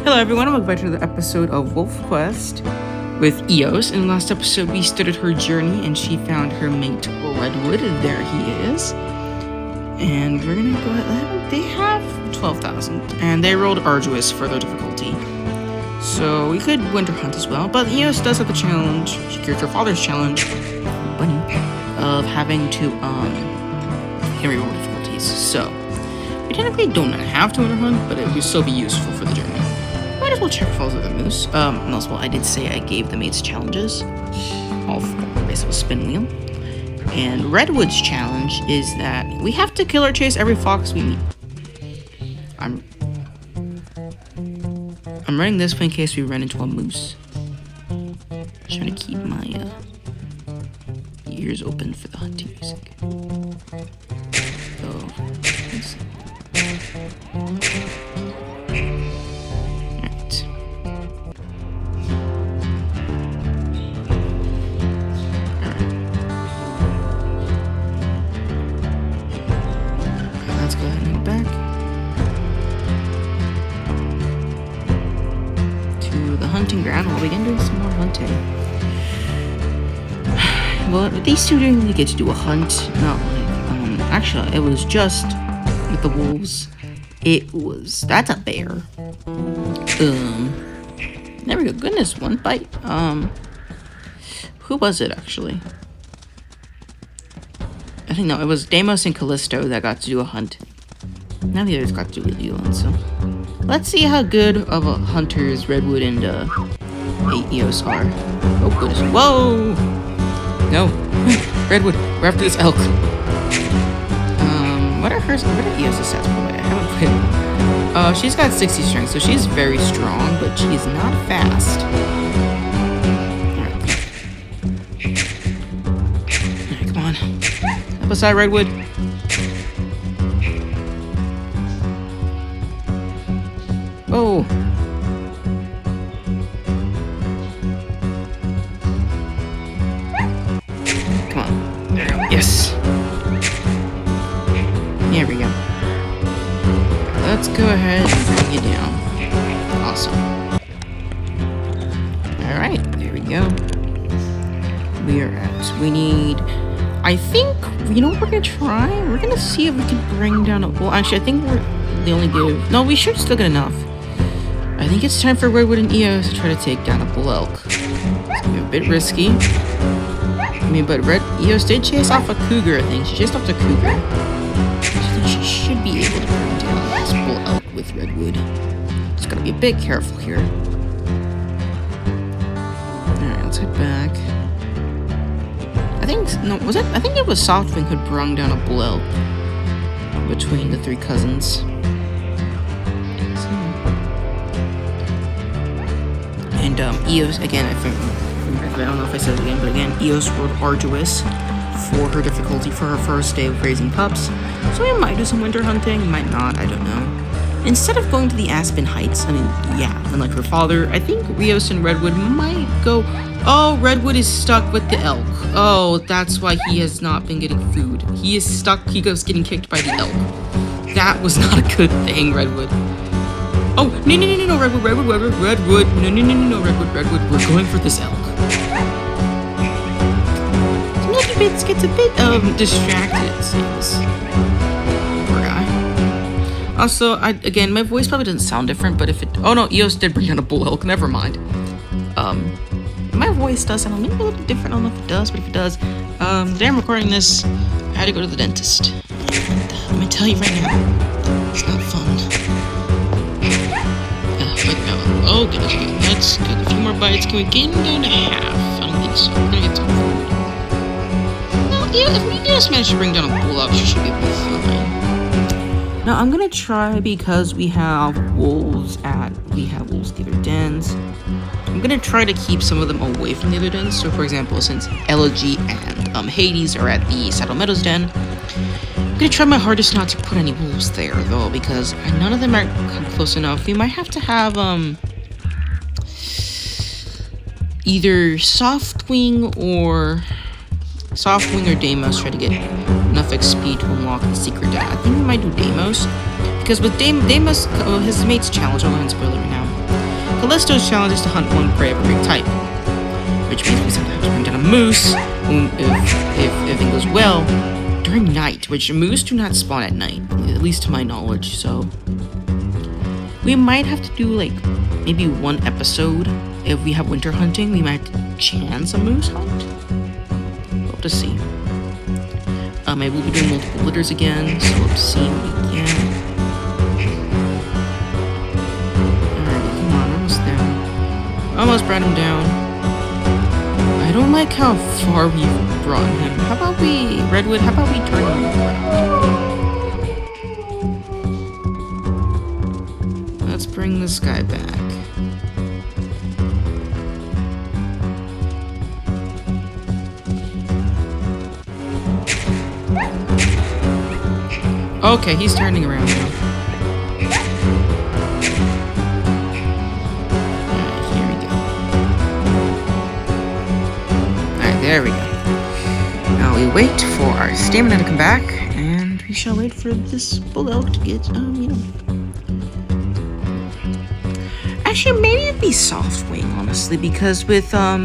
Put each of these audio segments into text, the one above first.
Hello everyone, welcome back to the episode of Wolfquest with Eos. In the last episode, we started her journey and she found her mate Redwood, and there he is. And we're gonna go ahead. They have 12,000, and they rolled arduous for their difficulty. So we could winter hunt as well, but Eos does have the challenge. She carries her father's challenge, bunny, of having to carry roll difficulties. So we technically don't have to winter hunt, but it would still be useful for the journey. Might as well check for all of the moose. And also, I did say I gave the mates challenges. All four, basically spin wheel. And Redwood's challenge is that we have to kill or chase every fox we meet. I'm running this way in case we run into a moose. Trying to keep my ears open for the hunting music. So, let's see. Alright. Let's go ahead and head back to the hunting ground. We'll begin doing some more hunting. Well, these two didn't really get to do a hunt. Not like, actually, it was just with the wolves. That's a bear. There we go. Goodness, one bite. Who was it actually? I think no, it was Deimos and Callisto that got to do a hunt. Now the others got to do a deal, and so let's see how good of a hunters Redwood and Eos are. Oh goodness! Whoa! No, Redwood, we're after this elk. What are Eos' stats? I haven't played. She's got 60 strength, so she's very strong, but she's not fast. Alright, come on. Up aside, Redwood. Oh. Come on. There we go. Yes. There we go. Let's go ahead and bring you down. Awesome. Alright, there we go. We need, I think, you know what we're gonna try? We're gonna see if we can bring down a, well, actually, I think they only give, no, we should still get enough. I think it's time for Redwood and Eos to try to take down a bull elk. It's gonna be a bit risky. I mean, but Eos did chase off a cougar, I think. She chased off the cougar. I think she should be able to bring down this bull elk with Redwood. Just gotta be a bit careful here. Alright, let's head back. I think it was Softwing who brung down a bull elk between the three cousins. And Eos, again, I don't know if I said it again, but again, Eos rolled arduous for her difficulty for her first day of raising pups. So we might do some winter hunting, might not, I don't know. Instead of going to the Aspen Heights, I mean, yeah, unlike her father, I think Eos and Redwood might go. Oh, Redwood is stuck with the elk. Oh, that's why he has not been getting food. He is stuck, he goes getting kicked by the elk. That was not a good thing, Redwood. Oh, no, Redwood, no, Redwood, we're going for this elk. Gets a bit distracted, it seems. Poor guy. Also, again, my voice probably doesn't sound different, but if it, oh no, Eos did bring down a bull elk, never mind. My voice does sound maybe a little different, I don't know if it does, but if it does, today I'm recording this, I had to go to the dentist. And, let me tell you right now, it's not fun. Oh goodness, okay, let's get a few more bites. Can we get him down to half? I don't think so. We're gonna get some food. No, yeah, if we just manage to bring down a bull elk, she should be fine. Now I'm gonna try, because we have wolves at the other dens. I'm gonna try to keep some of them away from the other dens. So for example, since Elegy and Hades are at the Saddle Meadows den, I'm gonna try my hardest not to put any wolves there though, because none of them are close enough. We might have to have either Softwing or Deimos try to get enough XP to unlock the secret den. I think we might do Deimos, because with Deimos, his mate's challenge, I'll go ahead and spoil it right now. Callisto's challenge is to hunt one prey of every type, which means we sometimes bring down a moose if everything goes well during night, which moose do not spawn at night, at least to my knowledge. So we might have to do like maybe one episode if we have winter hunting. We might chance a moose hunt. We'll have to see. Maybe we'll be doing multiple litters again, so we'll see what we can. Alright, come on, almost there. Almost brought him down. I don't like how far we've brought him. How about we, Redwood, how about we turn him around? Let's bring this guy back. Okay, he's turning around now. Alright, here we go. Alright, there we go. Now we wait for our stamina to come back, and we shall wait for this bull elk to get, Actually, maybe it'd be soft wing, honestly, because with, I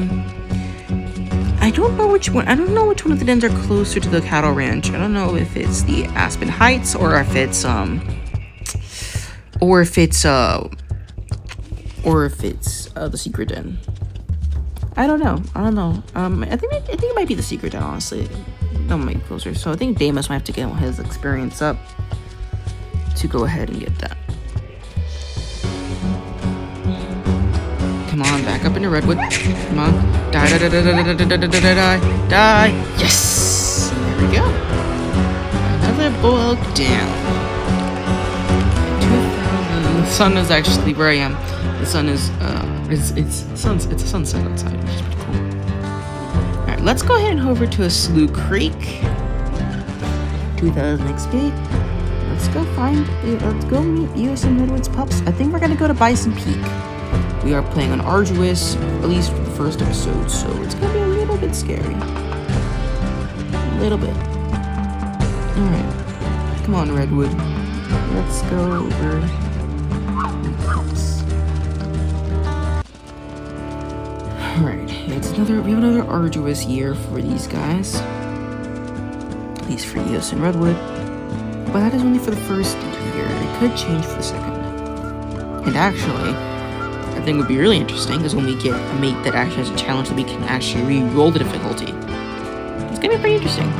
don't know which one of the dens are closer to the cattle ranch. I don't know if it's the Aspen Heights or if it's the secret den. I don't know. I think it might be the secret den, honestly. That might be closer. So I think Damus might have to get his experience up to go ahead and get that. Come on, back up into Redwood. Come on. Die. Yes! There we go. Another bull elk down. 2000. The sun is actually where I am. The sun is, it's a sunset outside, which is pretty cool. Alright, let's go ahead and head over to a Slough Creek. 2000 XP. Let's go meet Eos and Redwood's pups. I think we're gonna go to Bison Peak. We are playing on Arduous, at least for the first episode, so it's gonna be a little bit scary. A little bit. Alright. Come on, Redwood. Let's go over pups. Alright, we have another Arduous year for these guys. At least for Eos and Redwood. But that is only for the first year. It could change for the second. And actually, I think would be really interesting is when we get a mate that actually has a challenge that we can actually re-roll the difficulty. It's gonna be pretty interesting.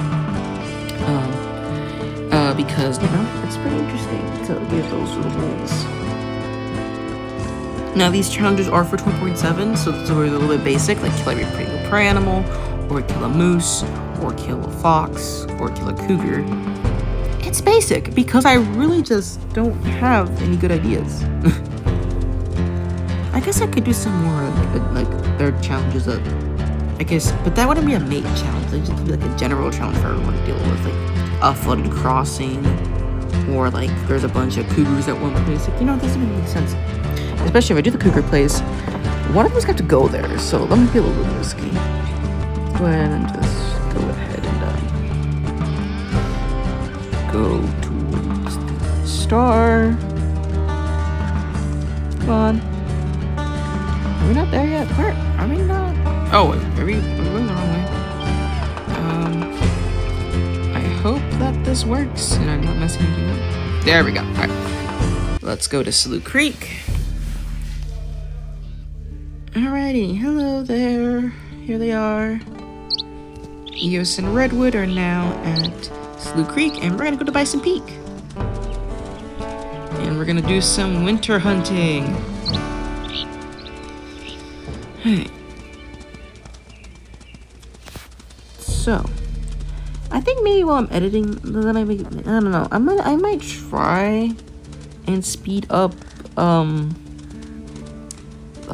Because, it's pretty interesting to get those little rolls. Now, these challenges are for 20.7, so it's a little bit basic, like kill every prey animal, or kill a moose, or kill a fox, or kill a cougar. It's basic, because I really just don't have any good ideas. I guess I could do some more, like their challenges that, I guess, but that wouldn't be a mate challenge. It'd just be like a general challenge for everyone to deal with, like a flooded crossing, or like there's a bunch of cougars at one place. Like, it doesn't really make sense. Especially if I do the cougar place, one of us got to go there, so that might be a little bit risky. Go ahead and just go ahead and go towards the star. Come on. Are we not there yet? Where? Are we not? Oh, are we going the wrong way? I hope that this works and I'm not messing anything up. There we go. Alright. Let's go to Slough Creek. Alrighty. Hello there. Here they are. Eos and Redwood are now at Slough Creek, and we're gonna go to Bison Peak. And we're gonna do some winter hunting. Hey. So, I think maybe while I'm editing, that I don't know. I might try and speed up the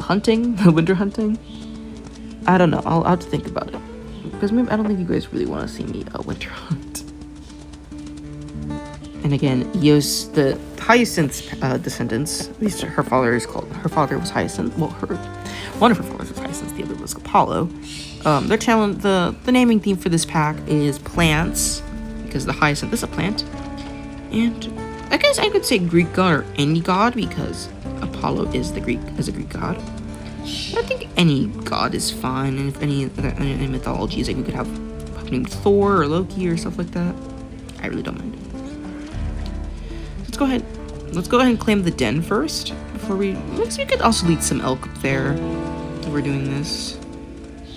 hunting, the winter hunting. I don't know. I'll have to think about it, because maybe I don't think you guys really want to see me winter hunt. And again, Eos, the Hyacinth's descendants, at least her father was Hyacinth. Well, one of her fathers was Hyacinth, the other was Apollo. Their challenge, the naming theme for this pack is plants, because the Hyacinth is a plant. And I guess I could say Greek god or any god, because Apollo is a Greek god. But I think any god is fine, and if any mythologies, like we could have named Thor or Loki or stuff like that. I really don't mind. Let's go ahead and claim the den first before we. Looks like we could also lead some elk up there. While we're doing this.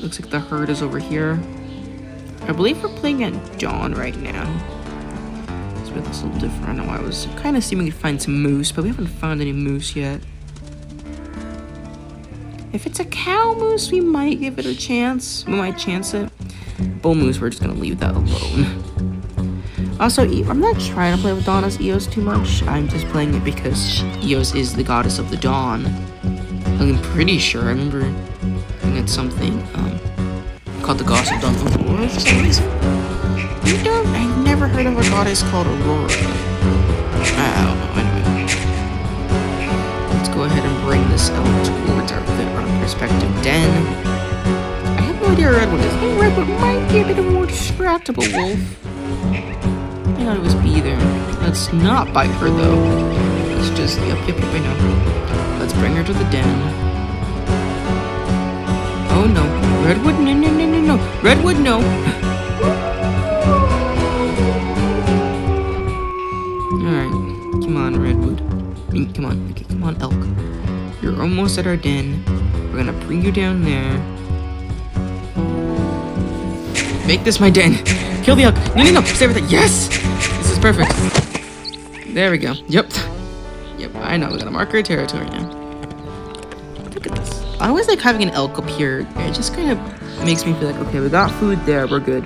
Looks like the herd is over here. I believe we're playing at dawn right now. So it looks a little different. I know I was kind of assuming we'd find some moose, but we haven't found any moose yet. If it's a cow moose, we might give it a chance. We might chance it. Bull moose, we're just gonna leave that alone. Also, I'm not trying to play with Dawn as Eos too much. I'm just playing it because Eos is the goddess of the dawn. I'm pretty sure. I remember looking at something called the goddess of dawn Aurora for some reason. I've never heard of a goddess called Aurora. I don't know. Anyway, let's go ahead and bring this elk towards our respective den. I have no idea where Redwood is. I think Redwood might be a bit more distractible wolf. I thought it was B there. Let's not bite her though. Let's just yep, I know. Let's bring her to the den. Oh no. Redwood, no. Redwood, no. Alright. Come on, Redwood. Come on. Okay, come on, elk. You're almost at our den. We're gonna bring you down there. Make this my den. Kill the elk. No. Stay with it. Yes! This is perfect. There we go. Yep, I know. We're gonna mark our territory now. Look at this. I always like having an elk up here. It just kind of makes me feel like, okay, we got food there. We're good.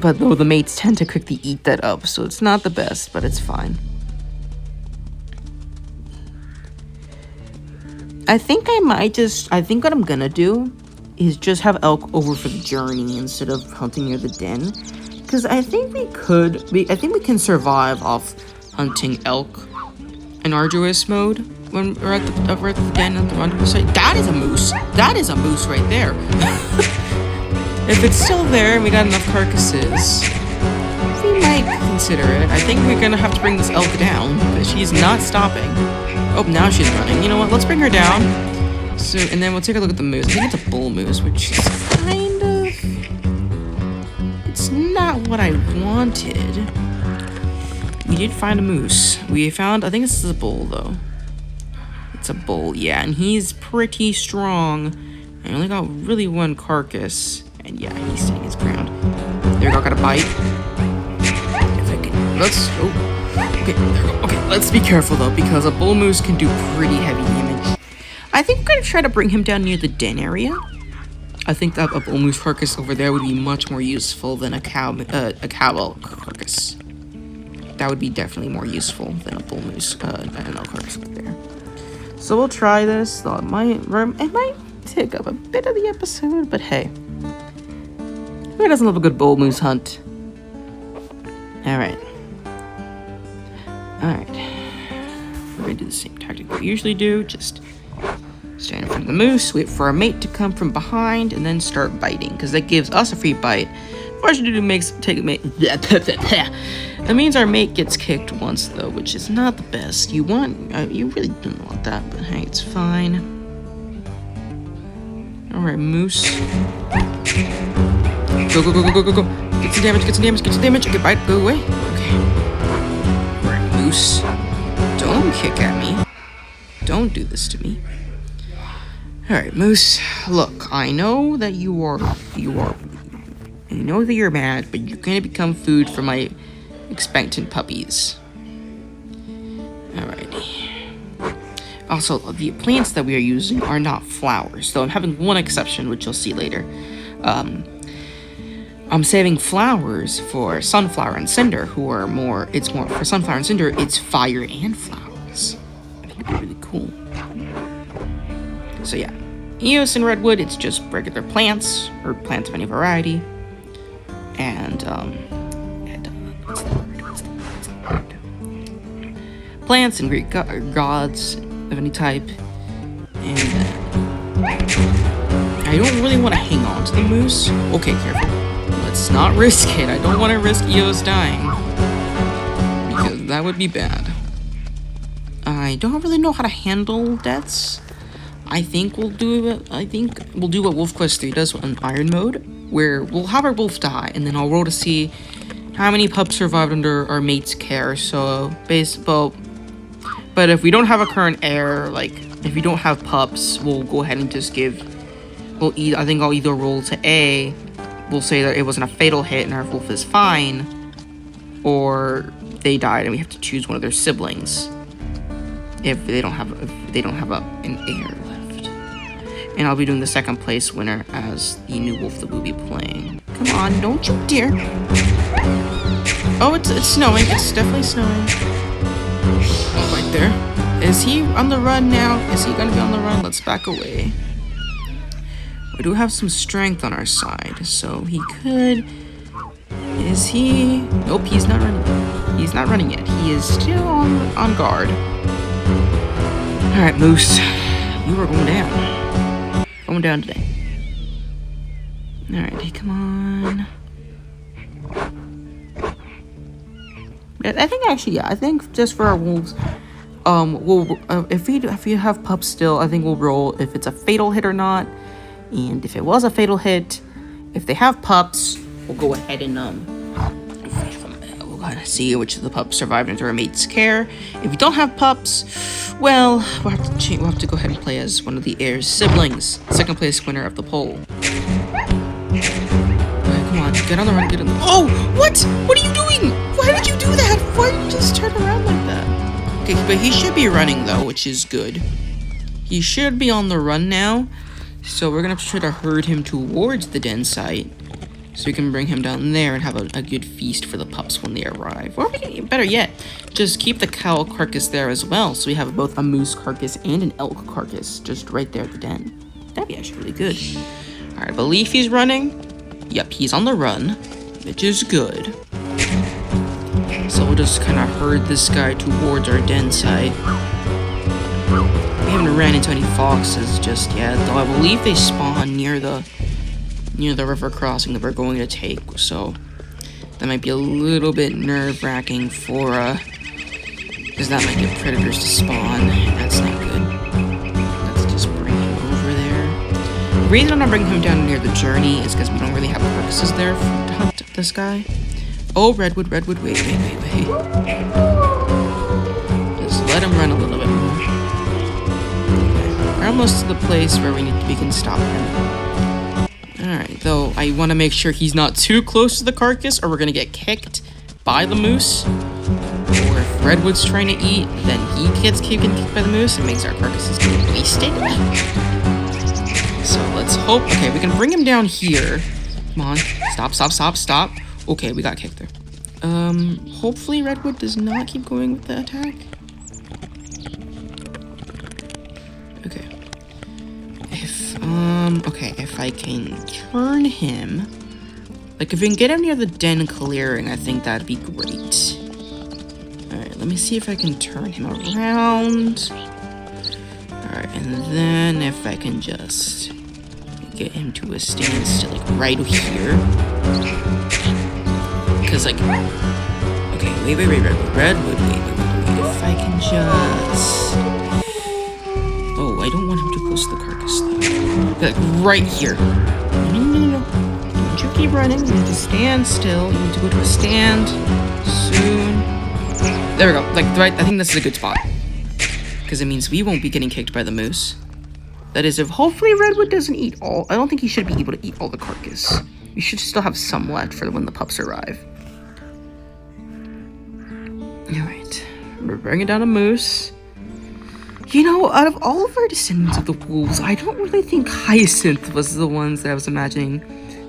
But though the mates tend to quickly eat that up, so it's not the best, but it's fine. I think what I'm gonna do is just have elk over for the journey instead of hunting near the den. Because I think we can survive off hunting elk in arduous mode when we're at the den at the rendezvous site. That is a moose. That is a moose right there. If it's still there and we got enough carcasses, we might consider it. I think we're gonna have to bring this elk down because she's not stopping. Oh, now she's running. You know what? Let's bring her down. So, and then we'll take a look at the moose. I think it's a bull moose, which is kind of... It's not what I wanted. We did find a moose. I think this is a bull, though. It's a bull, yeah, and he's pretty strong. I only got really one carcass. And yeah, he's standing his ground. There we go, got a bite. If I can... Okay, there we go. Okay, let's be careful, though, because a bull moose can do pretty heavy damage. I think we're going to try to bring him down near the den area. I think that a bull moose carcass over there would be much more useful than a cow elk carcass. That would be definitely more useful than a bull moose an elk carcass over there. So we'll try this. Though it might take up a bit of the episode, but hey. Who doesn't love a good bull moose hunt? Alright. We're going to do the same tactic we usually do. Just stand in front of the moose, wait for our mate to come from behind, and then start biting, because that gives us a free bite. Fortunately, that means our mate gets kicked once, though, which is not the best. You really don't want that, but hey, it's fine. Alright, moose. Go. Get some damage. Okay, bite, go away. Okay. Alright, moose. Don't kick at me. Don't do this to me. Alright, moose. Look, I know that I know that you're mad, but you're gonna become food for my expectant puppies. Alrighty. Also, the plants that we are using are not flowers, though I'm having one exception, which you'll see later. I'm saving flowers for Sunflower and Cinder, for Sunflower and Cinder, it's fire and flowers. I think it'd be really cool. So yeah, Eos and Redwood, it's just regular plants, or plants of any variety. And, what's the word? Plants and Greek gods of any type. And I don't really want to hang on to the moose. Okay, careful. Let's not risk it. I don't want to risk Eos dying, because that would be bad. I I don't really know how to handle deaths. I think we'll do what Wolfquest 3 does on Iron Mode, where we'll have our wolf die, and then I'll roll to see how many pups survived under our mate's care. So, but if we don't have a current heir, like if we don't have pups, we'll go ahead and just give. I think I'll either roll to A. We'll say that it wasn't a fatal hit and our wolf is fine, or they died and we have to choose one of their siblings if they don't have an heir left. And I'll be doing the second place winner as the new wolf that we'll be playing. Come on, don't you dare! Oh, it's snowing. It's definitely snowing. Oh, right there. Is he on the run now? Is he gonna be on the run? Let's back away. We do have some strength on our side, so he could. Is he? Nope, he's not running. He's not running yet. He is still on guard. All right, Moose, you are going down. Going down today. All right, hey, come on. I think actually, yeah. I think just for our wolves, if we have pups still, I think we'll roll if it's a fatal hit or not. And if it was a fatal hit, if they have pups, we'll go ahead and we'll gotta see which of the pups survived under our mate's care. If we don't have pups, well, we'll have to go ahead and play as one of the heir's siblings, second place winner of the poll. Come on, get on the run, get on the. Oh, what? What are you doing? Why did you do that? Why did you just turn around like that? Okay, but he should be running though, which is good. He should be on the run now. So we're gonna have to try to herd him towards the den site, so we can bring him down there and have a good feast for the pups when they arrive. Or we can, better yet, just keep the cow carcass there as well, so we have both a moose carcass and an elk carcass just right there at the den. That'd be actually really good. All right, I believe he's running. Yep, he's on the run, which is good. So we'll just kind of herd this guy towards our den site. We haven't ran into any foxes just yet, though I believe they spawn near the river crossing that we're going to take, so that might be a little bit nerve-wracking for because that might get predators to spawn. That's not good. Let's just bring him over there. The reason I'm not bringing him down near the journey is because we don't really have carcasses there to hunt this guy. Oh, Redwood, wait. Just let him run a little bit more. We're almost to the place where we can stop him. Alright, though I want to make sure he's not too close to the carcass or we're going to get kicked by the moose. Or if Redwood's trying to eat, then he gets getting kicked by the moose and makes our carcasses get wasted. So let's hope. Okay, we can bring him down here. Come on. Stop. Okay, we got kicked there. Hopefully Redwood does not keep going with the attack. If I can turn him, like if we can get him near the den clearing, I think that'd be great. Alright, let me see if I can turn him around. Alright, and then if I can just get him to a standstill, like right here. Because like, okay, wait, Redwood, wait. If I can just, oh, I don't want him too close to the carcass though. Like right here. No. Don't you keep running. You need to stand still. You need to go to a stand soon. There we go. Like right. I think this is a good spot because it means we won't be getting kicked by the moose. That is, if hopefully Redwood doesn't eat all. I don't think he should be able to eat all the carcass. We should still have some left for when the pups arrive. All right, we're bringing down a moose. You know, out of all of our descendants of the wolves, I don't really think Hyacinth was the ones that I was imagining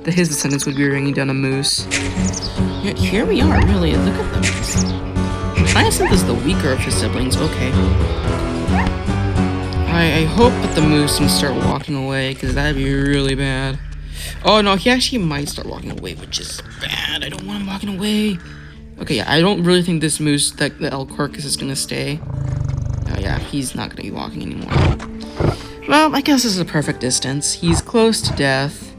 that his descendants would be bringing down a moose. Yet here we are, really. Look at them. Hyacinth is the weaker of his siblings. Okay. I hope that the moose can start walking away, because that'd be really bad. Oh, no, he actually might start walking away, which is bad. I don't want him walking away. Okay, yeah, I don't really think this moose, that the elk carcass, is going to stay. Oh yeah, he's not gonna be walking anymore. Well, I guess this is a perfect distance. He's close to death.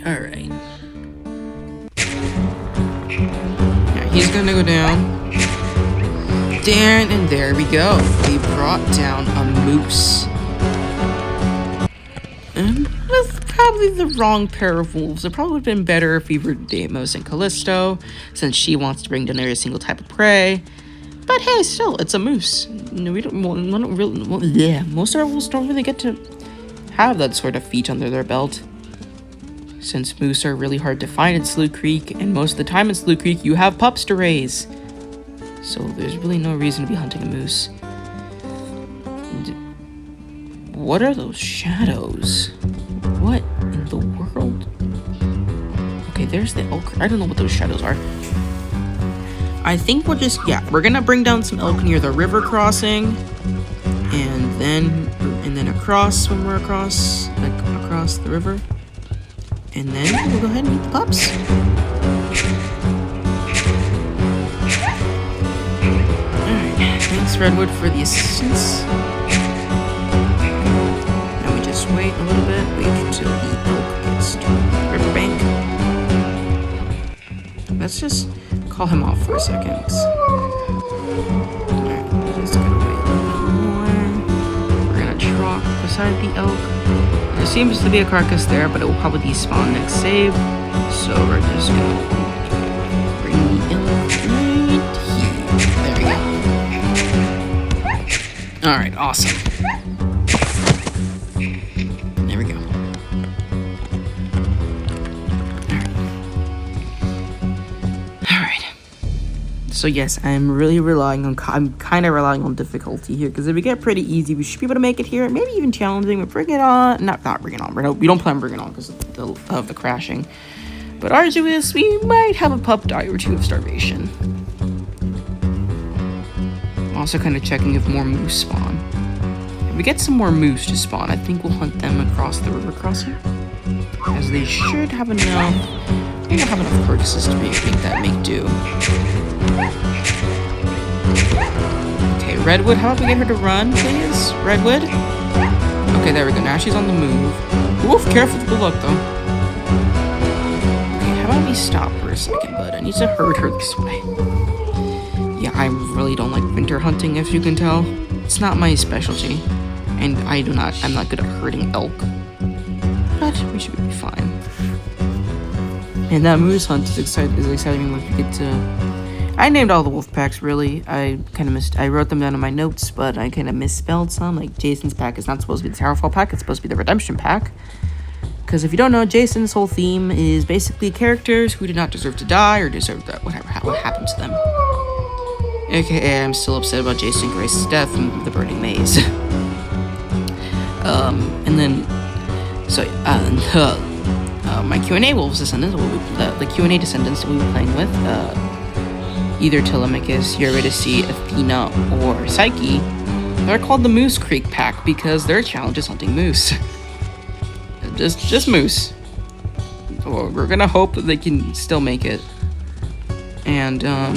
Alright. Yeah, he's gonna go down. And there we go. We brought down a moose. And with probably the wrong pair of wolves. It probably would have been better if we were Deimos and Callisto, since she wants to bring down every single type of prey. But hey, still, it's a moose. We don't really. Yeah, most of our wolves don't really get to have that sort of feat under their belt. Since moose are really hard to find in Slough Creek, and most of the time in Slough Creek you have pups to raise. So there's really no reason to be hunting a moose. What are those shadows? What in the world? Okay, there's the elk. I don't know what those shadows are. I think we're gonna bring down some elk near the river crossing, and then across when we're across the river, and then we'll go ahead and eat the pups. Alright, thanks Redwood for the assistance. Now we just wait a little bit, wait until the elk gets to the riverbank. Let's just call him off for a second. Alright, just gotta wait a little bit more. We're gonna trot beside the elk. There seems to be a carcass there, but it will probably despawn next save. So we're just gonna bring the elk right here. There we go. Alright, awesome. There we go. So yes, I'm kind of relying on difficulty here, because if we get pretty easy, we should be able to make it here. Maybe even challenging, but bring it on. Not bring it on. We don't plan on bringing it on because of the crashing. But arduous, we might have a pup die or two of starvation. I'm also kind of checking if more moose spawn. If we get some more moose to spawn, I think we'll hunt them across the river crossing, as they should have enough. They don't have enough carcasses to make do. Okay, Redwood, how about we get her to run, please? Redwood? Okay, there we go. Now she's on the move. Wolf, careful with the look, though. Okay, how about we stop for a second, bud? I need to herd her this way. Yeah, I really don't like winter hunting, if you can tell. It's not my specialty. And I'm not good at herding elk. But we should be fine. And that moose hunt is exciting once we get to... I named all the wolf packs, really. I wrote them down in my notes, but I kind of misspelled some. Like, Jason's pack is not supposed to be the Towerfall pack, it's supposed to be the Redemption pack. Because if you don't know, Jason's whole theme is basically characters who did not deserve to die or deserve that what happened to them. AKA, I'm still upset about Jason Grace's death in the Burning Maze. My Q&A wolves descendants, the Q&A descendants that we were playing with, either Telemachus, Eurydice, Athena, or Psyche, they're called the Moose Creek Pack because their challenge is hunting moose. just moose. Or we're gonna hope that they can still make it. And I've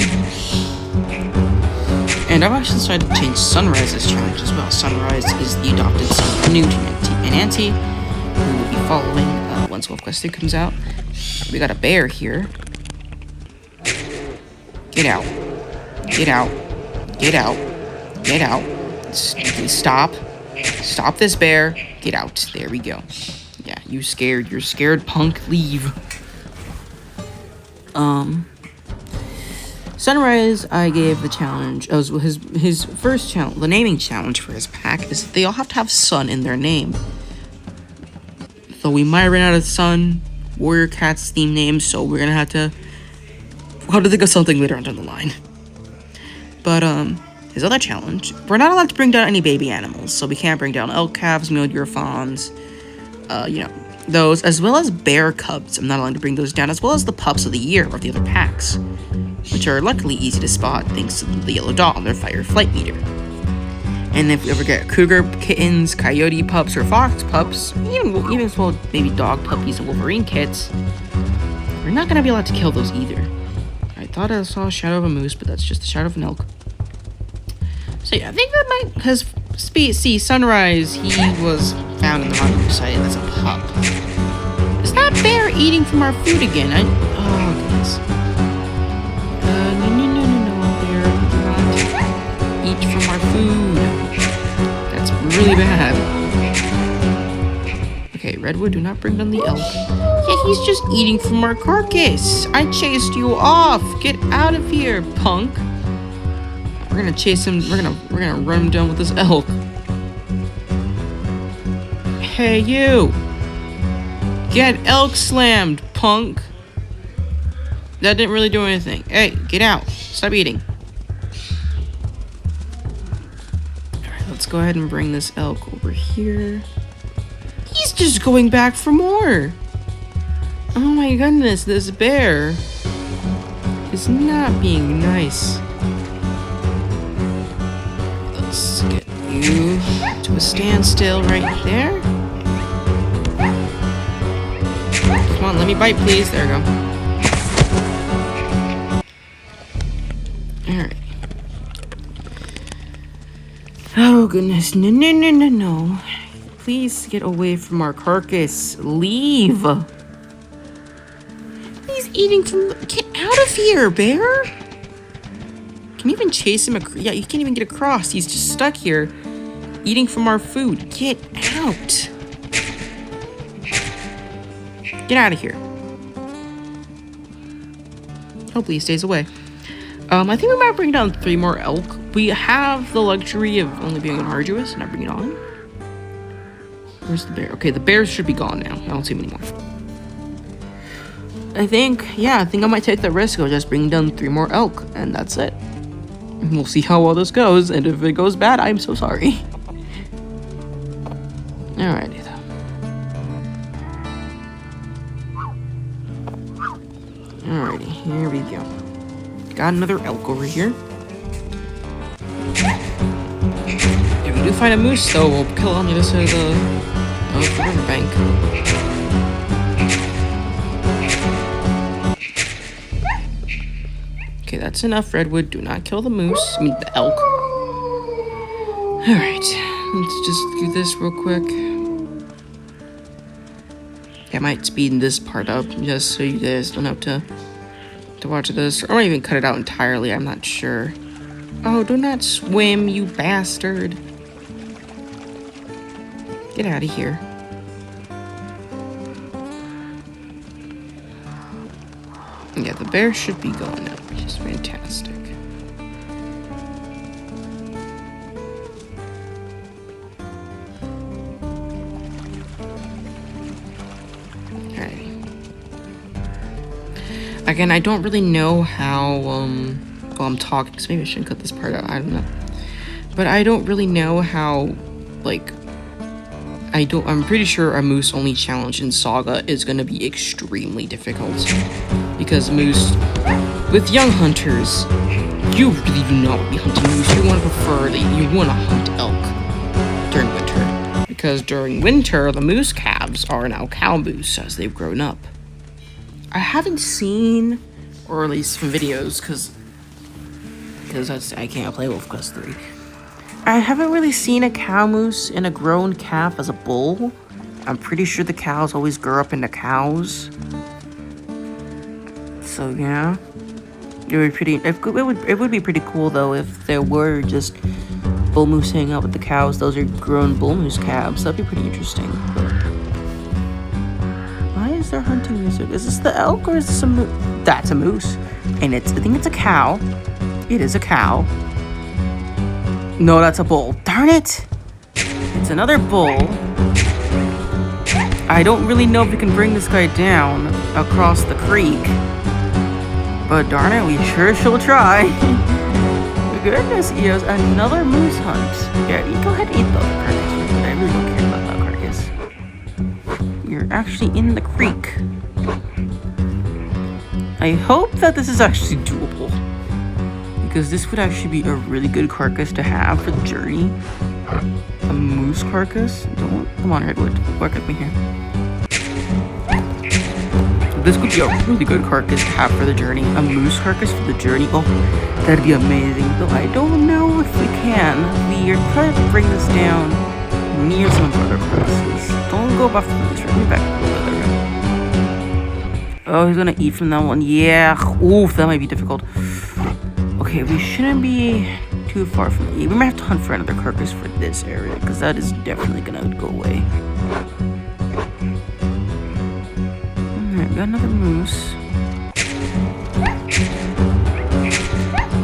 actually decided to change Sunrise's challenge as well. Sunrise is the adopted son of Canute and Auntie, who will be following once Wolfquest 2 comes out. We got a bear here. Get out. Get out. Get out. Get out. Stop. Stop this bear. Get out. There we go. Yeah, you're scared, punk. Leave. Sunrise, I gave the challenge. His first challenge, the naming challenge for his pack is that they all have to have sun in their name. So we might run out of sun, warrior cats theme names, so we're gonna have to think of something later on down the line. But his other challenge, we're not allowed to bring down any baby animals, so we can't bring down elk calves, mule deer fawns, those, as well as bear cubs. I'm not allowed to bring those down, as well as the pups of the year of the other packs, which are luckily easy to spot thanks to the yellow dot on their fire flight meter. And if we ever get cougar kittens, coyote pups, or fox pups, even as well maybe dog puppies and wolverine kits, we're not going to be allowed to kill those either. I thought I saw a shadow of a moose, but that's just the shadow of an elk. So yeah, I think that might, because Sunrise, he was found in the rendezvous site as a pup. Is that bear eating from our food again? Oh, goodness. No, bear, do not. food. That's really bad. Okay, Redwood, do not bring down the elk. Yeah, he's just eating from our carcass. I chased you off. Get out of here, punk. We're gonna chase him. We're gonna run him down with this elk. Hey, you. Get elk slammed, punk. That didn't really do anything. Hey, get out. Stop eating. Alright, let's go ahead and bring this elk over here. He's just going back for more. Oh my goodness, this bear is not being nice. Let's get you to a standstill right there. Come on, let me bite, please. There we go. Alright. Oh goodness, no. Please get away from our carcass. Leave. He's eating from the... Get out of here, bear. Can you even chase him? Yeah, you can't even get across. He's just stuck here, eating from our food. Get out. Get out of here. Hopefully he stays away. I think we might bring down 3 more elk. We have the luxury of only being on Arduous, and I bring it on. Where's the bear? Okay, the bears should be gone now. I don't see them anymore. I think I might take the risk of just bringing down 3 more elk, and that's it. We'll see how well this goes, and if it goes bad, I'm so sorry. Alrighty then. Alrighty, here we go. Got another elk over here. If we do find a moose, though, we'll kill it on the other side of the riverbank. Okay, that's enough, Redwood. Do not kill the moose. I mean, the elk. Alright, let's just do this real quick. I might speed this part up just so you guys don't have to watch this. Or I might even cut it out entirely. I'm not sure. Oh, do not swim, you bastard. Get out of here. Yeah, the bear should be gone now, which is fantastic. Alrighty. Again, I don't really know how, well, I'm talking, so maybe I shouldn't cut this part out, I don't know. But I don't really know how, like, I'm pretty sure a moose only challenge in Saga is going to be extremely difficult. Because moose, with young hunters, you really do not want to be hunting moose. You want to hunt elk during winter. Because during winter, the moose calves are now cow moose as they've grown up. I haven't seen, or at least from videos, because I can't play Wolfquest 3. I haven't really seen a cow moose and a grown calf as a bull. I'm pretty sure the cows always grow up into cows. So yeah, it would be pretty cool though if there were just bull moose hanging out with the cows. Those are grown bull moose calves. That'd be pretty interesting. But why is there hunting music? Is this the elk or is this a moose? That's a moose, and I think it's a cow. It is a cow. No, that's a bull. Darn it! It's another bull. I don't really know if we can bring this guy down across the creek. But darn it, we sure shall try. Goodness, Eos, another moose hunt. Yeah, you go ahead and eat the other carcass, but I really don't care about that carcass. You're actually in the creek. I hope that this is actually doable. Because this would actually be a really good carcass to have for the journey. A moose carcass? Come on, Redwood, work with me here. This would be a really good carcass to have for the journey. A moose carcass for the journey. Oh, that'd be amazing. Though I don't know if we can. We are trying to bring this down near some of our other carcasses. Don't go off the moose. Bring me back to the other. Oh, he's gonna eat from that one. Yeah. Oof, that might be difficult. Okay, we shouldn't be too far from me. We might have to hunt for another carcass for this area, because that is definitely gonna go away. Alright, got another moose.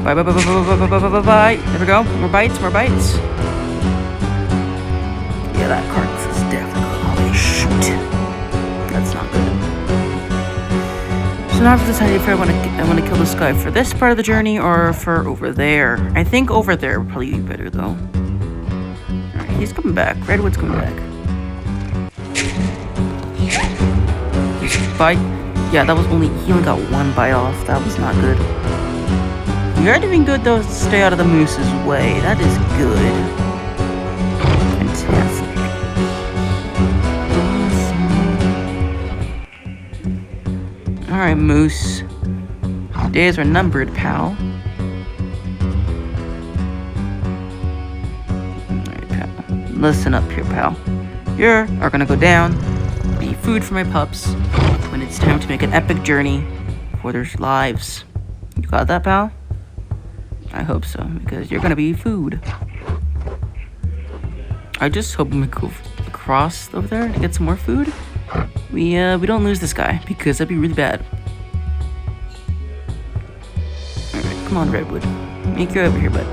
Bye, bye, bye, bye, bye, bye, bye, bye, bye, bye. There we go. More bites, more bites. Yeah, that carcass is definitely... Holy shoot. That's not good. So now I've decided if I want to kill this guy for this part of the journey or for over there. I think over there would probably be better, though. Alright, he's coming back. Redwood's coming back. Just bite. Yeah, that was only... He only got one bite off. That was not good. We are doing good, though, to stay out of the moose's way. That is good. Fantastic. Awesome. Alright, moose. Days are numbered, pal. Alright, pal. Listen up here, pal. You are gonna go down, be food for my pups, when it's time to make an epic journey for their lives. You got that, pal? I hope so, because you're gonna be food. I just hope we go across over there to get some more food. We don't lose this guy, because that'd be really bad. Alright, come on, Redwood. Make your way over here, bud.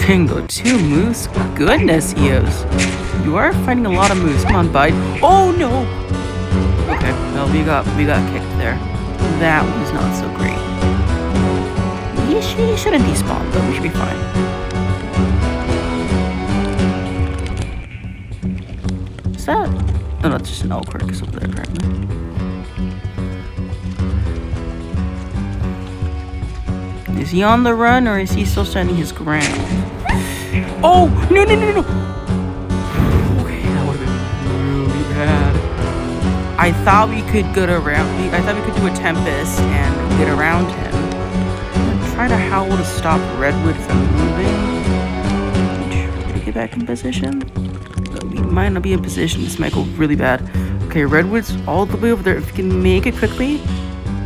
Bingo, 2 moose? Goodness, Eos. You are fighting a lot of moose. Come on, bud. Oh, no! Okay, well, we got kicked there. That was not so great. He shouldn't despawn, though. We should be fine. Is that... Oh, no, it's just an elk carcass over there, apparently. Is he on the run, or is he still standing his ground? Oh! No, no, no, no! Okay, that would have been really bad. I thought we could get around... I thought we could do a Tempest and get around him. Try to howl to stop Redwood from moving. Try to get back in position. But we might not be in position. This might go really bad. Okay, Redwood's all the way over there. If you can make it quickly.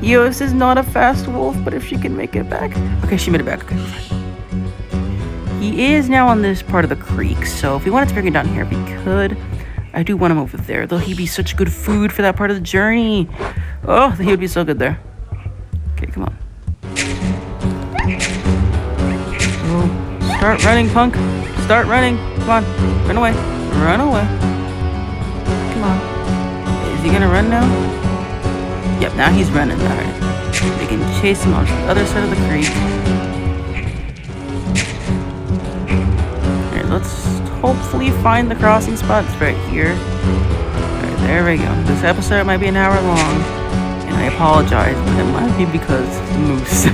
Eos is not a fast wolf, but if she can make it back. Okay, she made it back. Okay. He is now on this part of the creek, so if we wanted to bring him down here, we could. I do want him over there, though he'd be such good food for that part of the journey. Oh, he would be so good there. Okay, come on. Start running, punk. Start running. Come on. Run away. Run away. Come on. Is he gonna run now? Yep, now he's running. Alright. We can chase him on the other side of the creek. Alright, let's hopefully find the crossing spots right here. Alright, there we go. This episode might be an hour long. And I apologize, but it might be because of the moose.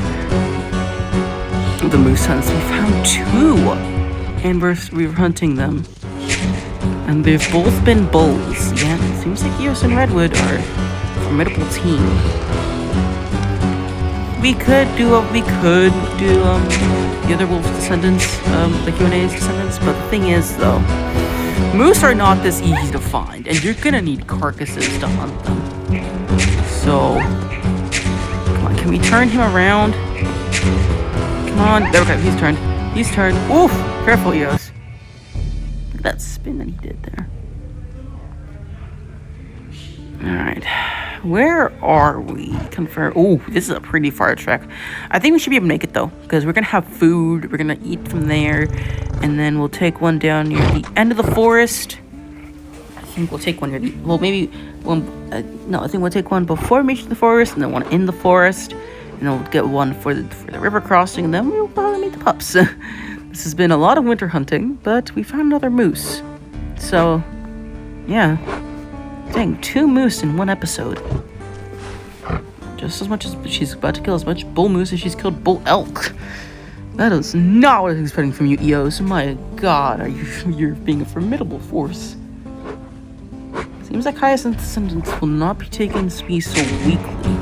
The moose hunts. We found 2, and we're hunting them, and they've both been bulls. Yeah, it seems like Eos and Redwood are a formidable team. We could do the other wolf descendants, the Q&A's descendants, but the thing is, though, moose are not this easy to find, and you're gonna need carcasses to hunt them. So, come on, can we turn him around? Come on. There we go. He's turned. He's turned. Oof! Careful, Eos. Look at that spin that he did there. Alright. Where are we? Confirm. Oh, this is a pretty far trek. I think we should be able to make it, though. Because we're going to have food. We're going to eat from there. And then we'll take one down near the end of the forest. I think we'll take one near the... Well, maybe one... no, I think we'll take one before we reach the forest. And then one in the forest. And we'll get one for the river crossing, and then we'll probably meet the pups. This has been a lot of winter hunting, but we found another moose. So, yeah. Dang, 2 moose in one episode. Just as much as she's about to kill as much bull moose as she's killed bull elk. That is not what I was expecting from you, Eos. My god, you're being a formidable force. Seems like Hyacinth descendants will not be taking speed so weakly.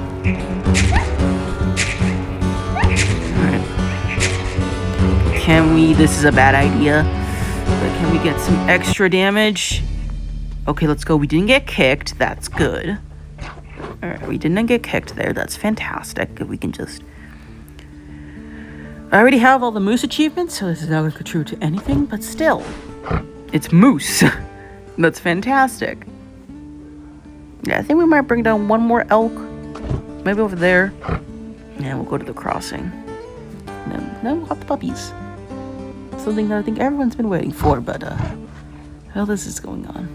Can we, this is a bad idea, but can we get some extra damage? Okay, let's go. We didn't get kicked. That's good. Alright, we didn't get kicked there. That's fantastic. If we can just... I already have all the moose achievements, so this is not going to contribute to anything, but still, it's moose. That's fantastic. Yeah, I think we might bring down one more elk, maybe over there, and we'll go to the crossing. And then we'll have the puppies. Something that I think everyone's been waiting for, but hell, this is going on.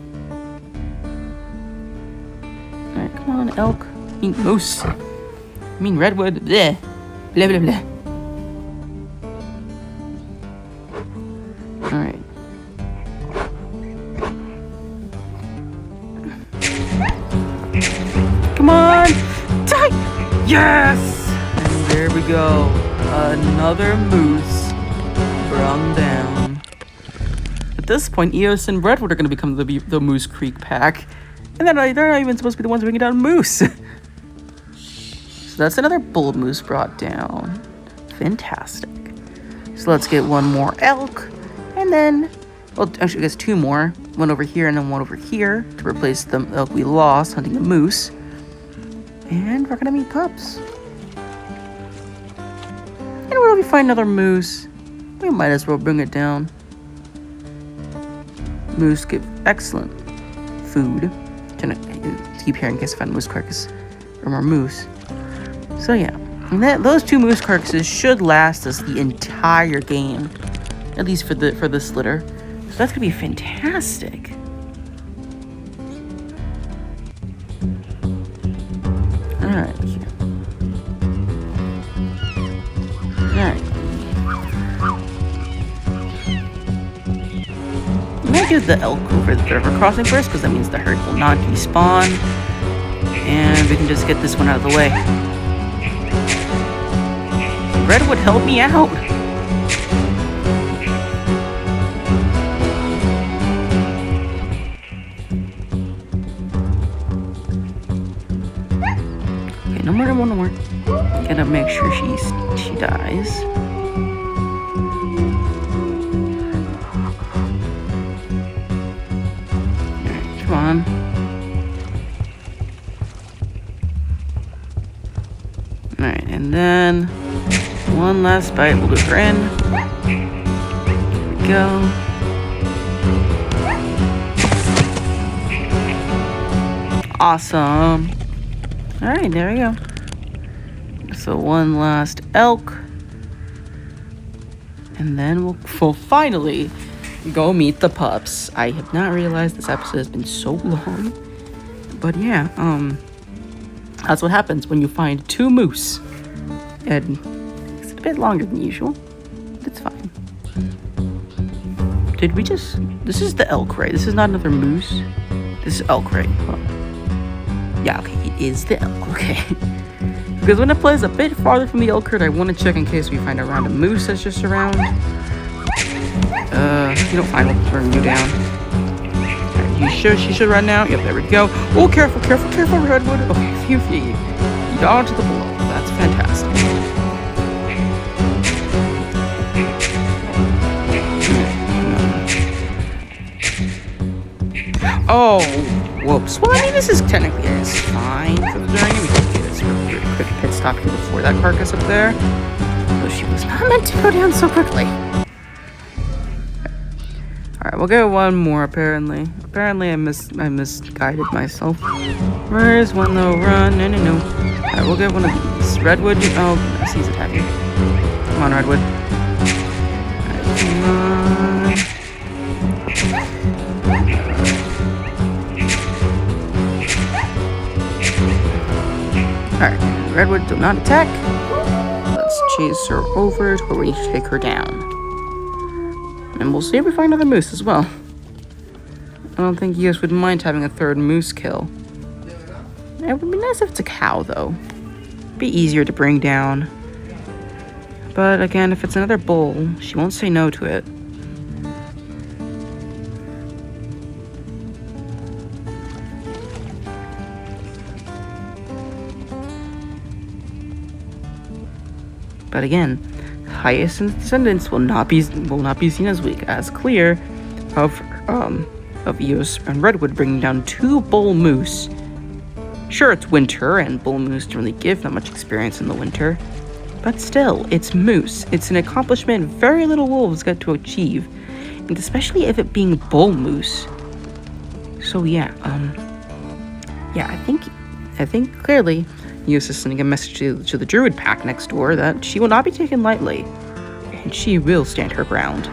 Alright, come on, elk. I mean, moose. I mean, redwood. Bleh. Blah, blah, blah. Alright. Come on! Die! Yes! And there we go. Another moose brought down. At this point, Eos and Redwood are going to become the Moose Creek pack. And they're not even supposed to be the ones bringing down moose. So that's another bull moose brought down. Fantastic. So let's get one more elk. And then, well, actually, I guess two more. One over here and then one over here to replace the elk we lost hunting the moose. And we're gonna meet pups. And when we find another moose, we might as well bring it down. Moose give excellent food. Trying to keep hearing in case I find a moose carcass or more moose. So yeah, and those two moose carcasses should last us the entire game, at least for this litter. So that's gonna be fantastic. Alright. Alright. I'm gonna do the elk over the river crossing first, because that means the herd will not despawn. And we can just get this one out of the way. Redwood, help me out! No more. Gotta make sure she dies. Alright, come on. Alright, and then one last bite. We'll do her in. There we go. Awesome. Alright, there we go. So one last elk. And then we'll finally go meet the pups. I have not realized this episode has been so long. But yeah, that's what happens when you find two moose. And it's a bit longer than usual. It's fine. Did we just... This is the elk, right? This is not another moose. This is elk, right? Yeah, okay, it is the elk, okay. Because when it plays a bit farther from the elk herd, I want to check in case we find a random moose that's just around. You don't find one, burn you down. Right, she should run now. Yep, there we go. Oh, careful, Redwood. Okay, phew. You got onto the below. That's fantastic. Oh, whoops. Well, I mean, this is technically fine for the journey. We can get this really quick pit stop here before that carcass up there. Though she was not meant to go down so quickly. Alright, we'll get one more, apparently. Apparently, I misguided myself. Where's one, though? Run. No. Alright, we'll get one of these. Redwood. Oh, goodness, he's attacking. Come on, Redwood. Alright, come on. Alright, Redwood, do not attack. Let's chase her over to where we take her down. And we'll see if we find another moose as well. I don't think Eos would mind having a third moose kill. It would be nice if it's a cow, though. Be easier to bring down. But again, if it's another bull, she won't say no to it. But again, Hyacinth's descendants will not be seen as weak, as clear of Eos and Redwood bringing down two bull moose. Sure, it's winter, and bull moose don't really give that much experience in the winter, But still, it's moose. It's an accomplishment very little wolves get to achieve. And especially if it being bull moose. So yeah, I think clearly Eos is sending a message to the druid pack next door that she will not be taken lightly. And she will stand her ground.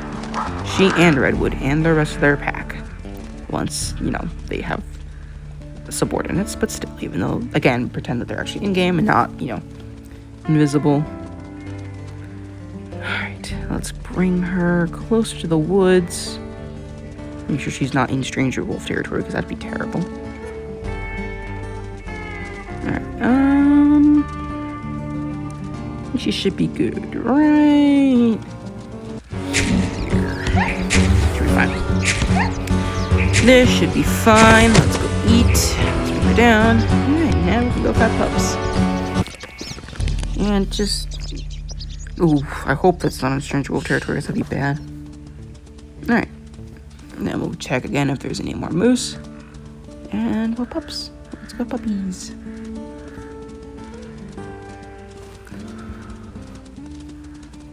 She and Redwood and the rest of their pack. Once, they have subordinates, but still, even though, again, pretend that they're actually in-game and not, invisible. Alright, let's bring her closer to the woods. Make sure she's not in stranger wolf territory, because that'd be terrible. Alright, she should be good, right? Should be fine. This should be fine. Let's go eat. Let's bring her down. Alright, now we can go fat pups. And just... Ooh, I hope that's not in stranger wolf territory, because that'd be bad. Alright. And then we'll check again if there's any more moose. And more pups. Let's go puppies.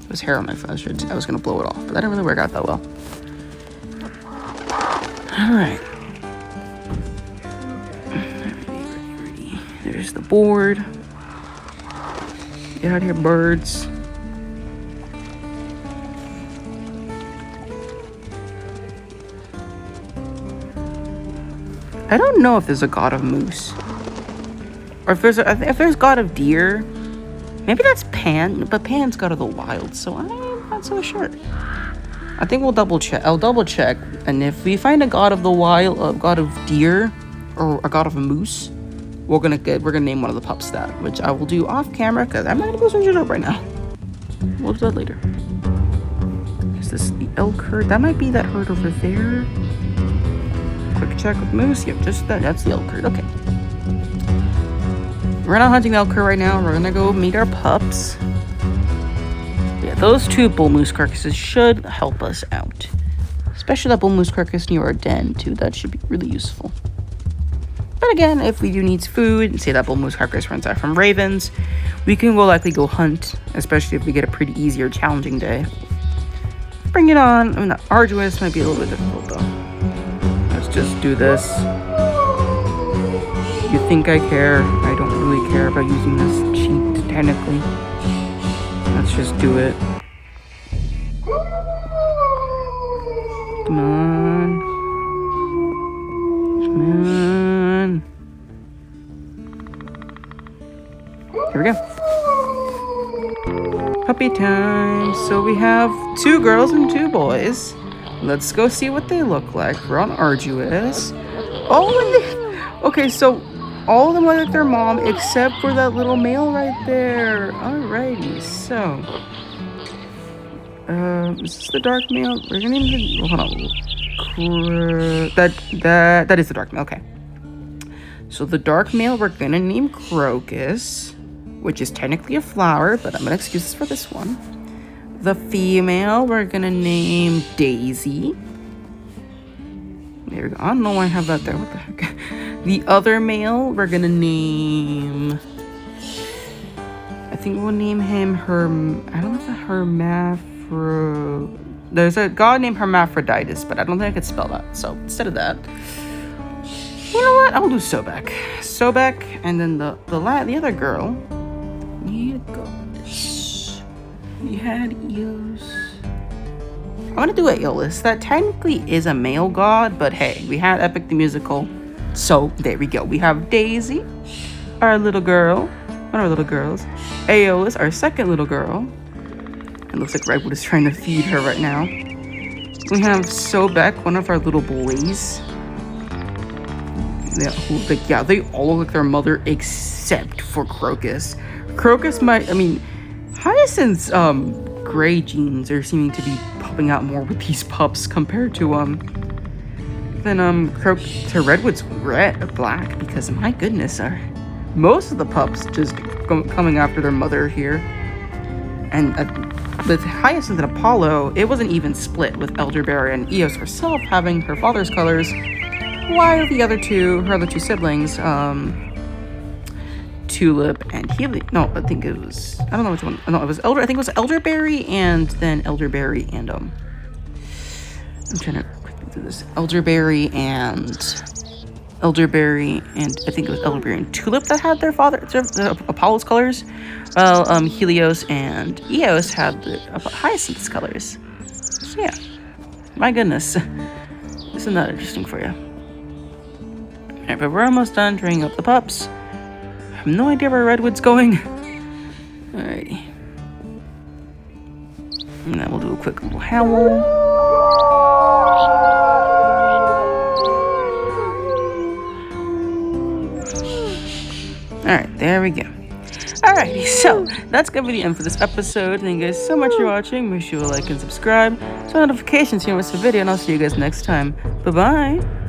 There's hair on my face. I was going to blow it off, but that didn't really work out that well. Alright. Ready. There's the board. Get out of here, birds. I don't know if there's a god of moose. Or if there's god of deer. Maybe that's Pan, but Pan's god of the wild, so I'm not so sure. I think we'll double check. I'll double check, and if we find a god of the wild, a god of deer, or a god of a moose, we're gonna name one of the pups that, which I will do off camera because I'm not gonna go search it up right now. We'll do that later. Is this the elk herd? That might be that herd over there. Quick check with moose. Yep, just that. That's the elk herd. Okay. We're not hunting the elk herd right now. We're gonna go meet our pups. Yeah, those two bull moose carcasses should help us out. Especially that bull moose carcass near our den, too. That should be really useful. But again, if we do need food, and say that bull moose carcass runs out from ravens, we can likely go hunt, especially if we get a pretty easy or challenging day. Bring it on. I mean, arduous might be a little bit difficult, though. Let's just do this. You think I care? I don't really care about using this cheat, technically. Let's just do it. Come on. Come on. Here we go. Puppy time. So we have 2 girls and 2 boys. Let's go see what they look like. We're on Arduous. Oh, okay, so all of them look like their mom, except for that little male right there. Alrighty, so is this the dark male? We're gonna name the, hold on. That is the dark male. Okay. So the dark male we're gonna name Crocus, which is technically a flower, but I'm gonna excuse this for this one. The female we're gonna name Daisy. There we go. I don't know why I have that there. What the heck? The other male we're gonna name, I think we'll name him I don't know if it's there's a god named Hermaphroditus, but I don't think I could spell that. So instead of that, you know what? I'll do Sobek. Sobek, and then the other girl. Here goes. We had Eos. I'm gonna do Aeolus. That technically is a male god, but hey, we had Epic the Musical. So there we go. We have Daisy, our little girl, one of our little girls. Aeolus, our second little girl. It looks like Redwood is trying to feed her right now. We have Sobek, one of our little boys. Yeah, they all look like their mother except for Crocus. Crocus Hyacinth's gray genes are seeming to be popping out more with these pups compared to to Redwood's black, because my goodness, most of the pups just coming after their mother here. And with Hyacinth and Apollo, it wasn't even split, with Elderberry and Eos herself having her father's colors, while the other two, her other 2 siblings, tulip, and no, I think it was, I don't know which one. No, it was I think it was elderberry, and then elderberry and I'm trying to quickly do this. Elderberry, and I think it was elderberry and tulip that had their Apollo's colors. Well, Helios and Eos had the Hyacinth's colors. So yeah, my goodness, isn't that interesting for you? Alright, but we're almost done training up the pups. I have no idea where Redwood's going. Alrighty. And then we'll do a quick little howl. Alright, there we go. Alrighty, so that's gonna be the end for this episode. Thank you guys so much for watching. Make sure you like and subscribe. So notifications so you don't miss a video, and I'll see you guys next time. Bye-bye.